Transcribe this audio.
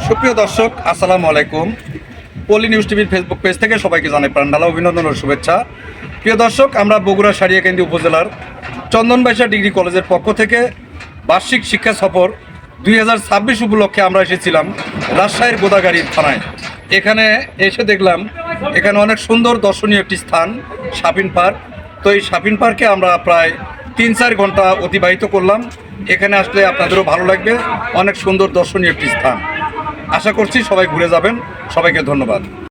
সুপ্রিয় দর্শক, আসসালামু আলাইকুম। পলি নিউজ টিভির ফেসবুক পেজ থেকে সবাইকে জানাই প্রাণঢালা অভিনন্দন ও শুভেচ্ছা। প্রিয় দর্শক, আমরা বগুড়া সারিয়াকান্দি উপজেলার চন্দনবাইশা ডিগ্রি কলেজের পক্ষ থেকে বার্ষিক শিক্ষা সফর 2026 উপলক্ষে আমরা এসেছিলাম রাজশাহীর গোদাগাড়ির থানায়। এখানে এসে দেখলাম এখানে অনেক সুন্দর দর্শনীয় একটি স্থান শাপিন পার্ক। তো এই শাপিন পার্কে আমরা প্রায় 3-4 ঘন্টা অতিবাহিত করলাম। এখানে আসলে আপনাদেরও ভালো লাগবে, অনেক সুন্দর দর্শনীয় একটি স্থান। আশা করছি সবাই ঘুরে যাবেন। সবাইকে ধন্যবাদ।